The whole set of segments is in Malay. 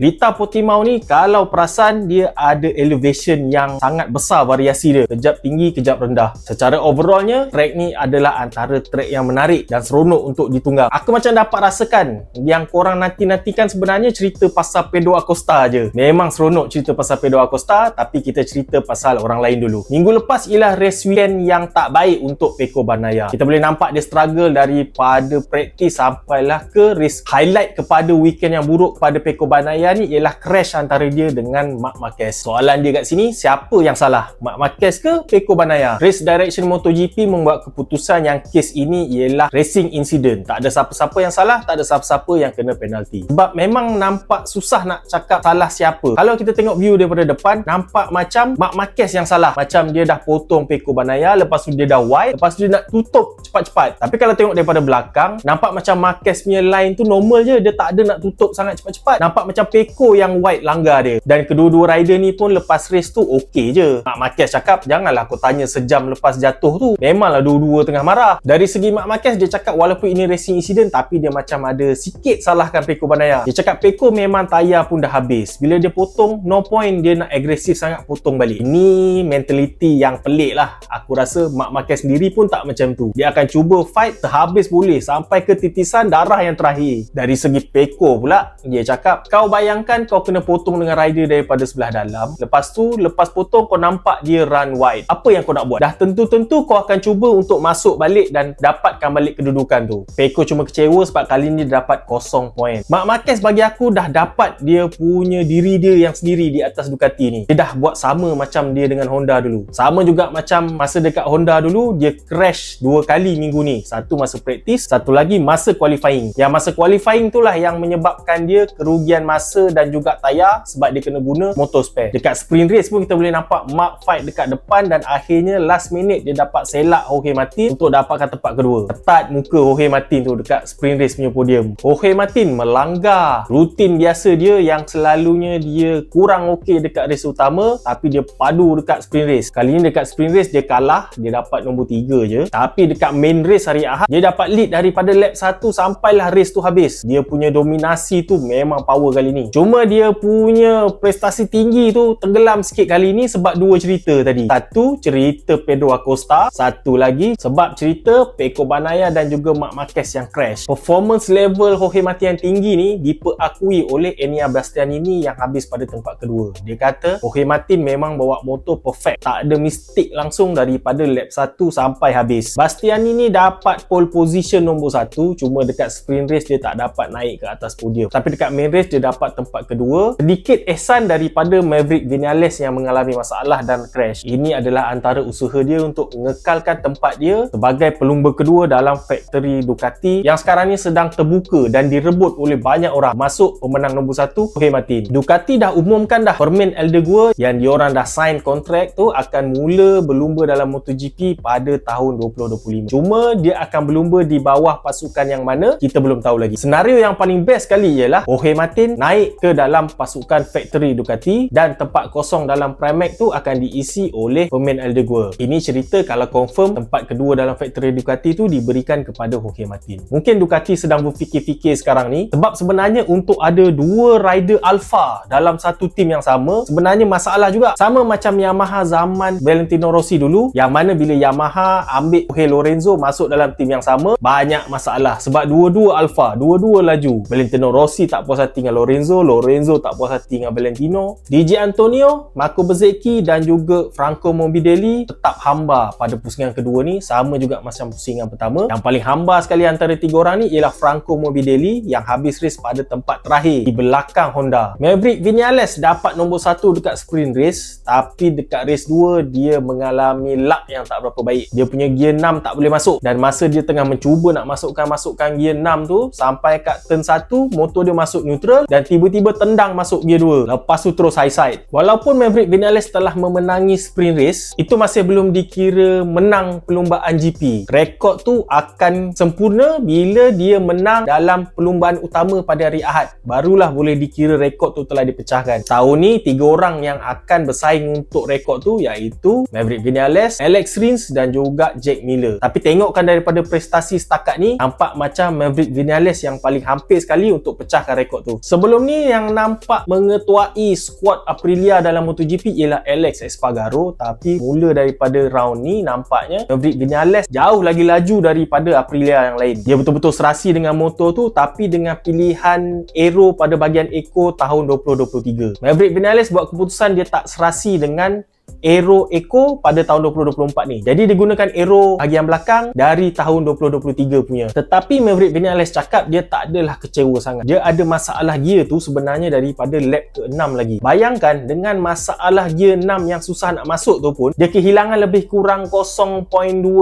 Lita Portimao ni kalau perasan dia ada elevation yang sangat besar variasi dia. Kejap tinggi, kejap rendah. Secara overallnya, track ni adalah antara track yang menarik dan seronok untuk ditunggang. Aku macam dapat rasakan yang korang nanti-nantikan sebenarnya cerita pasal Pedro Acosta je. Memang seronok cerita pasal Pedro Acosta, tapi kita cerita pasal orang lain dulu. Minggu lepas ialah race weekend yang tak baik untuk Pecco Bagnaia. Kita boleh nampak dia struggle daripada praktis sampailah ke race. Highlight kepada weekend yang buruk kepada Pecco Bagnaia ni ialah crash antara dia dengan Marc Marquez. Soalan dia kat sini, siapa yang salah? Marc Marquez ke Pecco Bagnaia? Race Direction MotoGP membuat keputusan yang kes ini ialah racing incident. Tak ada siapa-siapa yang salah, tak ada siapa-siapa yang kena penalti. Sebab memang nampak susah nak cakap salah siapa. Kalau kita tengok view daripada depan, nampak macam Marc Marquez yang salah. Macam dia dah potong Pecco Bagnaia, lepas tu dia dah wide, lepas tu dia nak tutup cepat-cepat. Tapi kalau tengok daripada belakang, nampak macam Marquez punya line tu normal je, dia tak ada nak tutup sangat cepat-cepat. Nampak macam Pecco yang wide langgar dia. Dan kedua-dua rider ni pun lepas race tu okey je. Marc Marquez cakap, janganlah kau tanya sejam lepas jatuh tu. Memanglah dua-dua tengah marah. Dari segi Marc Marquez, dia cakap walaupun ini racing incident, tapi dia macam ada sikit salahkan Pecco Bagnaia. Dia cakap Pecco memang tayar pun dah habis. Bila dia potong, no point dia nak agresif sangat potong balik. Ini mentality yang pelik lah. Aku rasa Marc Marquez sendiri pun tak macam tu. Dia akan cuba fight terhabis boleh sampai ke titisan darah yang terakhir. Dari segi Pecco pula, dia cakap, kau bayangkan kau kena potong dengan rider daripada sebelah dalam. Lepas tu, lepas potong kau nampak dia run wide. Apa yang kau nak buat? Dah tentu-tentu kau akan cuba untuk masuk balik dan dapatkan balik kedudukan tu. Pecco cuma kecewa sebab kali ni dia dapat 0 poin. Marc Marquez bagi aku dah dapat dia punya diri dia yang sendiri di atas Ducati ni. Dia dah buat sama macam dia dengan Honda dulu. Sama juga macam masa dekat Honda dulu, dia crash 2 kali minggu ni. Satu masa praktis, satu lagi masa qualifying. Yang masa qualifying tu lah yang menyebabkan dia kerugian masa dan juga tayar sebab dia kena guna motor spare. Dekat sprint race pun kita boleh nampak Marc fight dekat depan dan akhirnya last minute dia dapat selak Jorge Martin untuk dapatkan tempat kedua. Ketat muka Jorge Martin tu dekat sprint race punya podium. Jorge Martin melanggar rutin biasa dia yang selalunya dia kurang okey dekat race utama, tapi dia padu dekat sprint race. Kali ni dekat sprint race dia kalah, dia dapat nombor 3 je. Tapi dekat main race hari Ahad, dia dapat lead daripada lap 1 sampailah race tu habis. Dia punya dominasi tu memang power kali ni. Cuma dia punya prestasi tinggi tu tenggelam sikit kali ni sebab dua cerita tadi. Satu, cerita Pedro Acosta. Satu lagi, sebab cerita Pecco Bagnaia dan juga Marc Marquez yang crash. Performance level Jorge Martin yang tinggi ni diperakui oleh Enea Bastianini yang habis pada tempat kedua. Dia kata Jorge Martin memang bawa motor perfect. Tak ada mistake langsung daripada lap 1 sampai habis. Bastianini dapat pole position nombor 1, cuma dekat sprint race dia tak dapat naik ke atas podium. Tapi dekat main race dia dapat tempat kedua. Sedikit ehsan daripada Maverick Vinales yang mengalami masalah dan crash. Ini adalah antara usaha dia untuk mengekalkan tempat dia sebagai pelumba kedua dalam factory Ducati yang sekarang ni sedang terbuka dan direbut oleh banyak orang, masuk pemenang nombor 1 Jorge Martin. Ducati dah umumkan dah Fermin Aldeguer yang diorang dah sign kontrak tu akan mula berlumba dalam MotoGP pada tahun 2025. Cuma dia akan berlumba di bawah pasukan yang mana kita belum tahu lagi. Senario yang paling best kali ialah Jorge Martin naik ke dalam pasukan factory Ducati dan tempat kosong dalam Pramac tu akan diisi oleh Fermin Aldeguer. Ini cerita kalau confirm tempat kedua dalam factory Ducati tu diberikan kepada Jorge Martin. Mungkin Ducati sedang berfikir-fikir sekarang ni sebab sebenarnya untuk ada dua rider alpha dalam satu tim yang sama sebenarnya masalah juga. Sama macam Yamaha zaman Valentino Rossi dulu, yang mana bila Yamaha ambil Jorge Lorenzo masuk dalam tim yang sama, banyak masalah sebab dua-dua alpha, dua-dua laju. Valentino Rossi tak puas hati dengan Lorenzo, Lorenzo tak puas hati dengan Valentino. DJ Antonio, Marco Bezzecchi dan juga Franco Morbidelli tetap hamba pada pusingan kedua ni, sama juga macam pusingan pertama. Yang paling hamba sekali antara tiga orang ni ialah Franco Morbidelli yang habis race pada tempat terakhir di belakang Honda. Maverick Vinales dapat nombor 1 dekat sprint race, tapi dekat race 2 dia mengalami luck yang tak berapa baik. Dia punya gear 6 tak boleh masuk dan masa dia tengah mencuba nak masukkan gear 6 tu, sampai kat turn 1 motor dia masuk neutral dan tiba-tiba tendang masuk gear 2. Lepas tu terus high side. Walaupun Maverick Vinales telah memenangi sprint race, itu masih belum dikira menang perlumbaan GP. Rekod tu akan sempurna bila dia menang dalam perlumbaan utama pada hari Ahad. Barulah boleh dikira rekod tu telah dipecahkan. Tahun ni 3 orang yang akan bersaing untuk rekod tu iaitu Maverick Vinales, Alex Rins dan juga Jack Miller. Tapi tengokkan daripada prestasi setakat ni, nampak macam Maverick Vinales yang paling hampir sekali untuk pecahkan rekod tu. Sebelum ni yang nampak mengetuai skuad Aprilia dalam MotoGP ialah Alex Espargaro, tapi mula daripada round ni nampaknya Maverick Vinales jauh lagi laju daripada Aprilia yang lain. Dia betul-betul serasi dengan motor tu, tapi dengan pilihan aero pada bahagian Eco tahun 2023. Maverick Vinales buat keputusan dia tak serasi dengan aero Eco pada tahun 2024 ni. Jadi dia gunakan aero bahagian belakang dari tahun 2023 punya. Tetapi Maverick Vinales cakap dia tak adalah kecewa sangat. Dia ada masalah gear tu sebenarnya daripada lap ke-6 lagi. Bayangkan dengan masalah gear 6 yang susah nak masuk tu pun, dia kehilangan lebih kurang 0.2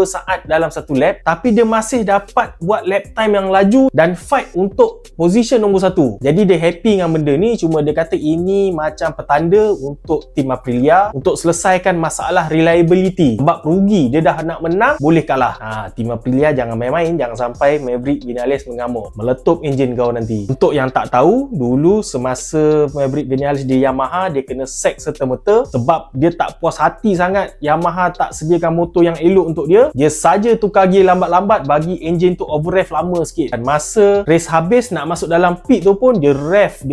saat dalam satu lap, tapi dia masih dapat buat lap time yang laju dan fight untuk position nombor 1. Jadi dia happy dengan benda ni, cuma dia kata ini macam petanda untuk tim Aprilia untuk selesaikan masalah reliability. Sebab rugi, dia dah nak menang, boleh kalah. Tim Aprilia jangan main-main, jangan sampai Maverick Vinales mengamuk, meletup enjin kau nanti. Untuk yang tak tahu, dulu semasa Maverick Vinales di Yamaha, dia kena sack serta-merta sebab dia tak puas hati sangat Yamaha tak sediakan motor yang elok untuk dia. Dia saja tukar gear lambat-lambat bagi enjin tu overrev lama sikit. Dan masa race habis nak masuk dalam pit tu pun dia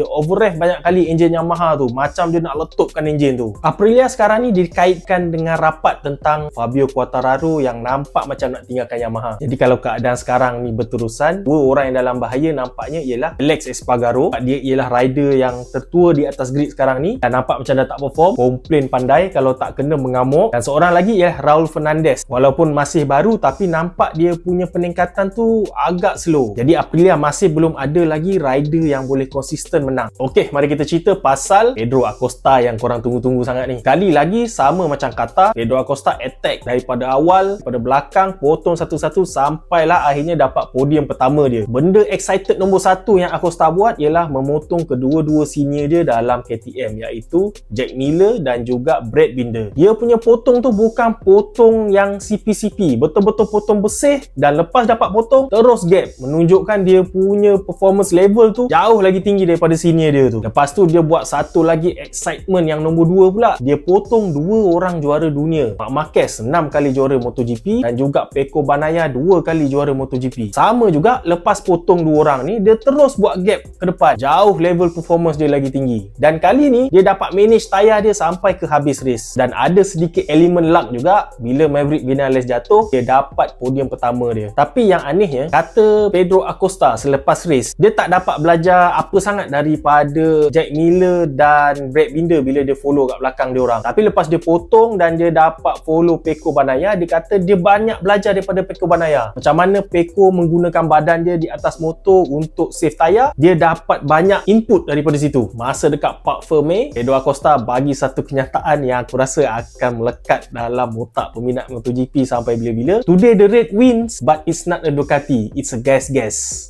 overrev banyak kali enjin Yamaha tu, macam dia nak letupkan enjin tu. Aprilia sekarang ni dikaitkan dengan rapat tentang Fabio Quartararo yang nampak macam nak tinggalkan Yamaha. Jadi kalau keadaan sekarang ni berterusan, dua orang yang dalam bahaya nampaknya ialah Alex Espargaro. Dia ialah rider yang tertua di atas grid sekarang ni dan nampak macam dah tak perform, komplain pandai, kalau tak kena mengamuk. Dan seorang lagi ialah Raul Fernandez. Walaupun masih baru, tapi nampak dia punya peningkatan tu agak slow. Jadi Aprilia masih belum ada lagi rider yang boleh konsisten menang. Okey, mari kita cerita pasal Pedro Acosta yang korang tunggu-tunggu sangat ni. Kali lagi sama macam kata, Pedro Acosta attack daripada awal, pada belakang, potong satu-satu sampailah akhirnya dapat podium pertama dia. Benda excited nombor 1 yang Acosta buat ialah memotong kedua-dua senior dia dalam KTM, iaitu Jack Miller dan juga Brad Binder. Dia punya potong tu bukan potong yang CP-CP, betul-betul potong bersih, dan lepas dapat potong terus gap, menunjukkan dia punya performance level tu jauh lagi tinggi daripada senior dia tu. Lepas tu dia buat satu lagi excitement yang nombor 2 pula. Dia potong 2 orang juara dunia. Marc Marquez 6 kali juara MotoGP dan juga Pecco Bagnaia 2 kali juara MotoGP. Sama juga, lepas potong 2 orang ni, dia terus buat gap ke depan. Jauh level performance dia lagi tinggi. Dan kali ni dia dapat manage tayar dia sampai ke habis race. Dan ada sedikit elemen luck juga, bila Maverick Vinales jatuh, dia dapat podium pertama dia. Tapi yang anehnya, kata Pedro Acosta selepas race, dia tak dapat belajar apa sangat daripada Jack Miller dan Brad Binder bila dia follow kat belakang dia orang. Tapi lepas dia potong dan dia dapat follow Pecco Bagnaia, dia kata dia banyak belajar daripada Pecco Bagnaia. Macam mana Pecco menggunakan badan dia di atas motor untuk save tayar, dia dapat banyak input daripada situ. Masa dekat Parc Fermé, Pedro Acosta bagi satu kenyataan yang aku rasa akan melekat dalam otak peminat MotoGP sampai bila-bila. Today the red wins, but it's not a Ducati, it's a gas.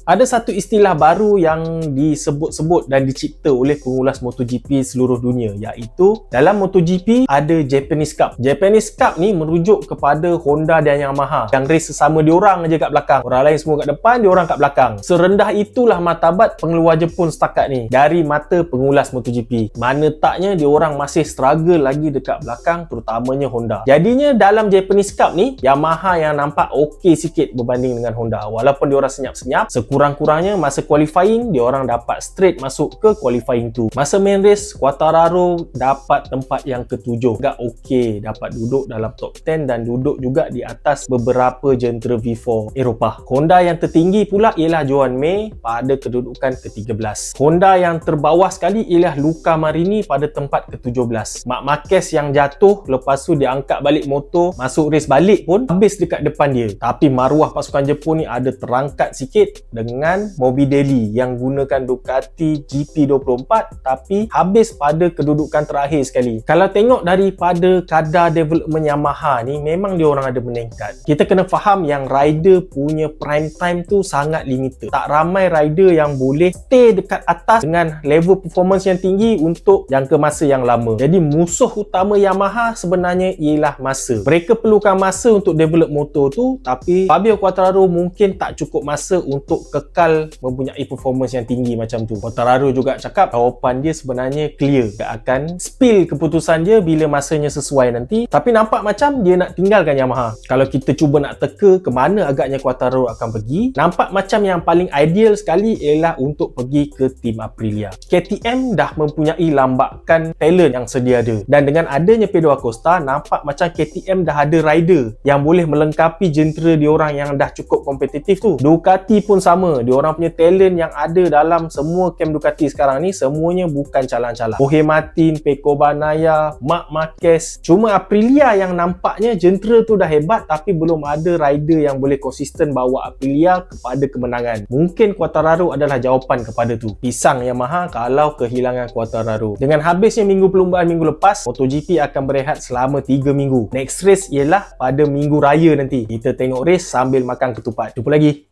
Ada satu istilah baru yang disebut-sebut dan dicipta oleh pengulas MotoGP seluruh dunia, iaitu dalam MotoGP ada Japanese Cup. Japanese Cup ni merujuk kepada Honda dan Yamaha yang race sesama diorang aja kat belakang. Orang lain semua kat depan, diorang kat belakang. Serendah itulah martabat pengeluar Jepun setakat ni dari mata pengulas MotoGP. Mana taknya diorang masih struggle lagi dekat belakang, terutamanya Honda. Jadinya dalam Japanese Cup ni, Yamaha yang nampak okey sikit berbanding dengan Honda. Walaupun diorang senyap-senyap, sekurang-kurangnya masa qualifying diorang dapat straight masuk ke qualifying 2. Masa main race, Quartararo dapat tempat yang ke-7. Agak okey, dapat duduk dalam top 10 dan duduk juga di atas beberapa jentera V4 Eropah. Honda yang tertinggi pula ialah Joan Mir pada kedudukan ke-13. Honda yang terbawah sekali ialah Luca Marini pada tempat ke-17. Marc Marquez yang jatuh, lepas tu dia angkat balik motor, masuk race balik pun habis dekat depan dia. Tapi maruah pasukan Jepun ni ada terangkat sikit dengan Morbidelli yang gunakan Ducati GP24 tapi habis pada kedudukan terakhir sekali. Kalau tengok daripada kadar development Yamaha ni, memang dia orang ada meningkat. Kita kena faham yang rider punya prime time tu sangat limited. Tak ramai rider yang boleh stay dekat atas dengan level performance yang tinggi untuk jangka masa yang lama. Jadi musuh utama Yamaha sebenarnya ialah masa. Mereka perlukan masa untuk develop motor tu, tapi Fabio Quartararo mungkin tak cukup masa untuk kekal mempunyai performance yang tinggi macam tu. Quartararo juga cakap jawapan dia sebenarnya clear. Dia akan spill keputusan dia bila bila masanya sesuai nanti. Tapi nampak macam dia nak tinggalkan Yamaha. Kalau kita cuba nak teka ke mana agaknya Quartararo akan pergi, nampak macam yang paling ideal sekali ialah untuk pergi ke tim Aprilia. KTM dah mempunyai lambakan talent yang sedia ada, dan dengan adanya Pedro Acosta, nampak macam KTM dah ada rider yang boleh melengkapi jentera diorang yang dah cukup kompetitif tu. Ducati pun sama, diorang punya talent yang ada dalam semua camp Ducati sekarang ni semuanya bukan calang-calang. Jorge Martin, Pecco Bagnaia, Marc Marquez. Cuma Aprilia yang nampaknya jentera tu dah hebat tapi belum ada rider yang boleh konsisten bawa Aprilia kepada kemenangan. Mungkin Quartararo adalah jawapan kepada tu. Pisang Yamaha kalau kehilangan Quartararo. Dengan habisnya minggu perlumbaan minggu lepas, MotoGP akan berehat selama 3 minggu. Next race ialah pada minggu raya nanti. Kita tengok race sambil makan ketupat. Jumpa lagi.